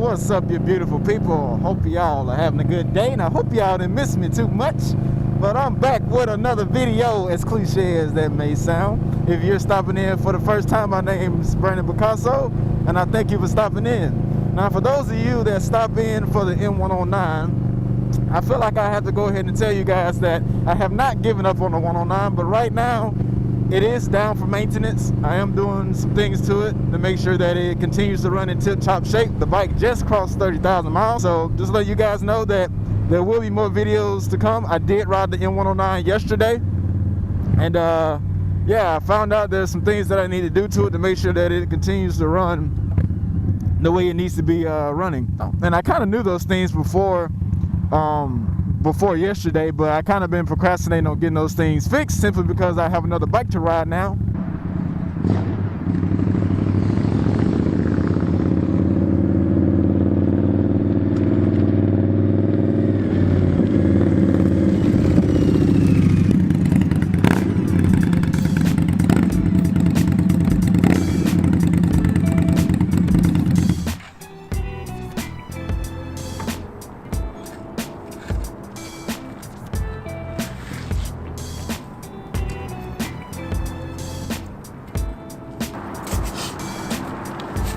What's up, you beautiful people? Hope y'all are having a good day, and I hope y'all didn't miss me too much. But I'm back with another video, as cliche as that may sound. If you're stopping in for the first time, my name is Bicasso, and I thank you for stopping in. Now, for those of you that stop in for the M109, I feel like I have to go ahead and tell you guys that I have not given up on the 109, but right now, it is down for maintenance. I am doing some things to it to make sure that it continues to run in tip-top shape. The bike just crossed 30,000 miles, so just let you guys know that there will be more videos to come. I did ride the M109 yesterday, and yeah, I found out there's some things that I need to do to it to make sure that it continues to run the way it needs to be running. And I kind of knew those things before yesterday, but I kind of been procrastinating on getting those things fixed simply because I have another bike to ride now.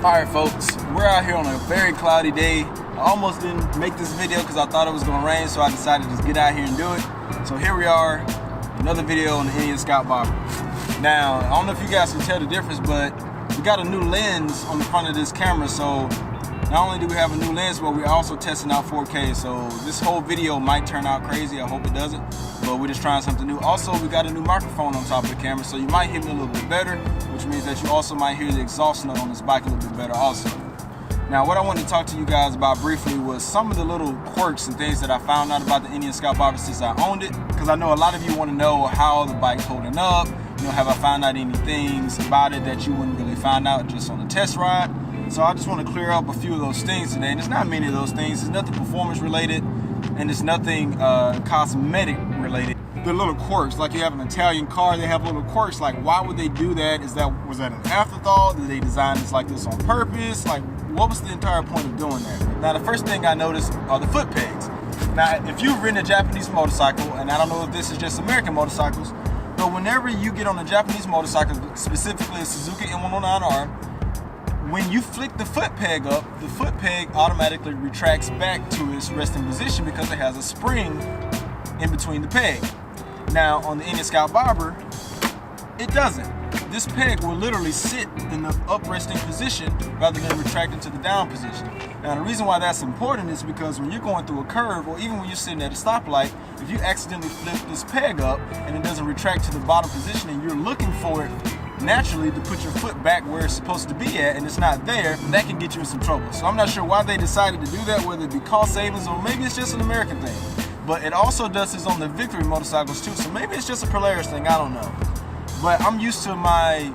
Alright folks, we're out here on a very cloudy day. I almost didn't make this video because I thought it was going to rain, so I decided to just get out here and do it. So here we are, another video on the Indian Scout Bobber. Now, I don't know if you guys can tell the difference, but we got a new lens on the front of this camera, so not only do we have a new lens, but we're also testing out 4K, so this whole video might turn out crazy. I hope it doesn't, but we're just trying something new. Also, we got a new microphone on top of the camera, so you might hear me a little bit better, which means that you also might hear the exhaust note on this bike a little bit better also. Now, what I wanted to talk to you guys about briefly was some of the little quirks and things that I found out about the Indian Scout Bobber since I owned it, because I know a lot of you want to know how the bike's holding up. You know, have I found out any things about it that you wouldn't really find out just on a test ride? So I just want to clear up a few of those things today, and it's not many of those things. It's nothing performance related, and it's nothing cosmetic related. The little quirks, like you have an Italian car, they have little quirks. Like, why would they do that? Was that an afterthought? Did they design this like this on purpose? Like, what was the entire point of doing that? Now, the first thing I noticed are the foot pegs. Now, if you've ridden a Japanese motorcycle, and I don't know if this is just American motorcycles, but whenever you get on a Japanese motorcycle, specifically a Suzuki M109R, when you flick the foot peg up, the foot peg automatically retracts back to its resting position because it has a spring in between the peg. Now, on the Indian Scout Bobber, it doesn't. This peg will literally sit in the up-resting position rather than retracting to the down position. Now, the reason why that's important is because when you're going through a curve, or even when you're sitting at a stoplight, if you accidentally flip this peg up and it doesn't retract to the bottom position and you're looking for it naturally to put your foot back where it's supposed to be at and it's not there, that can get you in some trouble. So I'm not sure why they decided to do that, whether it be cost savings or maybe it's just an American thing. But it also does this on the Victory motorcycles too, so maybe it's just a Polaris thing, I don't know. But I'm used to my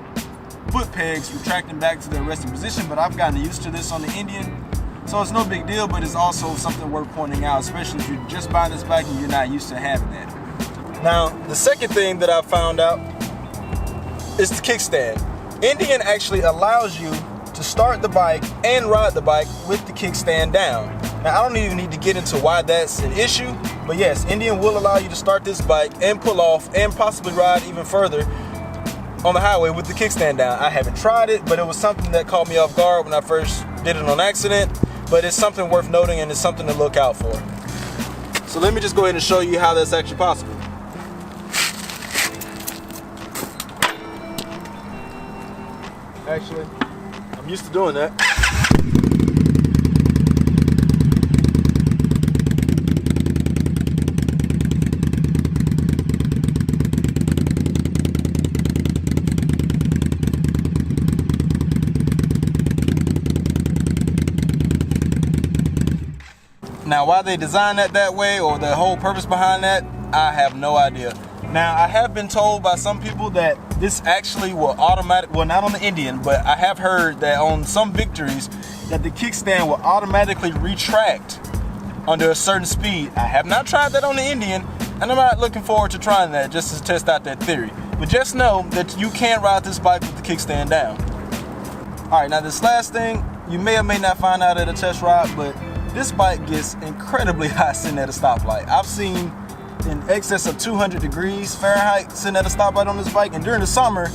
foot pegs retracting back to their resting position, but I've gotten used to this on the Indian. So it's no big deal, but it's also something worth pointing out, especially if you're just buying this bike and you're not used to having that. Now, the second thing that I found out is the kickstand. Indian actually allows you to start the bike and ride the bike with the kickstand down. Now, I don't even need to get into why that's an issue, but yes, Indian will allow you to start this bike and pull off and possibly ride even further on the highway with the kickstand down. I haven't tried it, but it was something that caught me off guard when I first did it on accident, but it's something worth noting and it's something to look out for. So let me just go ahead and show you how that's actually possible. Actually, I'm used to doing that. Now, why they designed that way, or the whole purpose behind that, I have no idea. Now, I have been told by some people that this actually will well, not on the Indian, but I have heard that on some Victories that the kickstand will automatically retract under a certain speed. I have not tried that on the Indian, and I'm not looking forward to trying that just to test out that theory. But just know that you can ride this bike with the kickstand down. All right, now this last thing, you may or may not find out at a test ride, but this bike gets incredibly hot sitting at a stoplight. I've seen in excess of 200 degrees Fahrenheit sitting at a stoplight on this bike, and during the summer,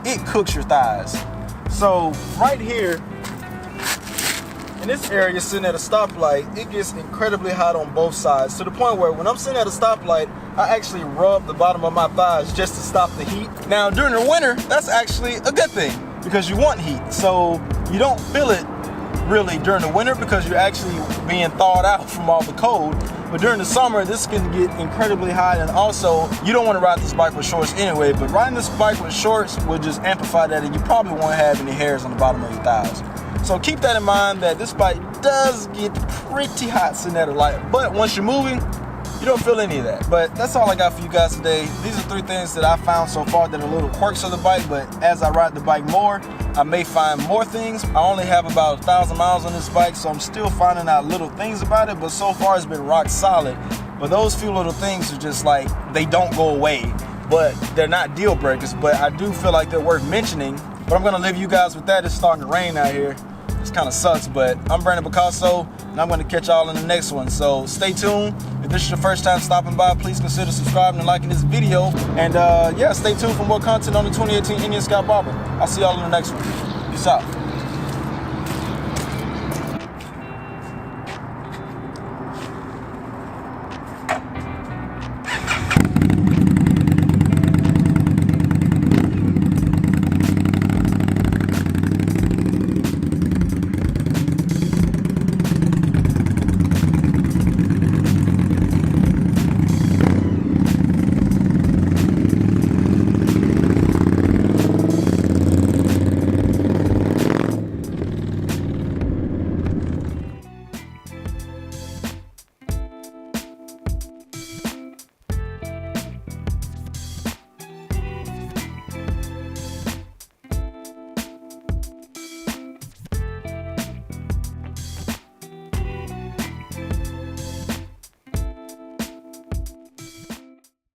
it cooks your thighs. So right here, in this area sitting at a stoplight, it gets incredibly hot on both sides, to the point where when I'm sitting at a stoplight, I actually rub the bottom of my thighs just to stop the heat. Now during the winter, that's actually a good thing because you want heat. So you don't feel it really during the winter because you're actually being thawed out from all the cold. But during the summer, this can get incredibly hot, and also you don't want to ride this bike with shorts anyway, but riding this bike with shorts will just amplify that, and you probably won't have any hairs on the bottom of your thighs. So keep that in mind, that this bike does get pretty hot sitting at a light, but once you're moving, you don't feel any of that. But that's all I got for you guys today. These are 3 things that I found so far that are little quirks of the bike, but as I ride the bike more, I may find more things. I only have about 1,000 miles on this bike, so I'm still finding out little things about it, but so far it's been rock solid. But those few little things are just like, they don't go away, but they're not deal breakers, but I do feel like they're worth mentioning. But I'm gonna leave you guys with that. It's starting to rain out here. This kind of sucks, but I'm Brandon Bicasso, and I'm going to catch y'all in the next one. So stay tuned. If this is your first time stopping by, please consider subscribing and liking this video. And yeah, stay tuned for more content on the 2018 Indian Scout Barber. I'll see y'all in the next one. Peace out.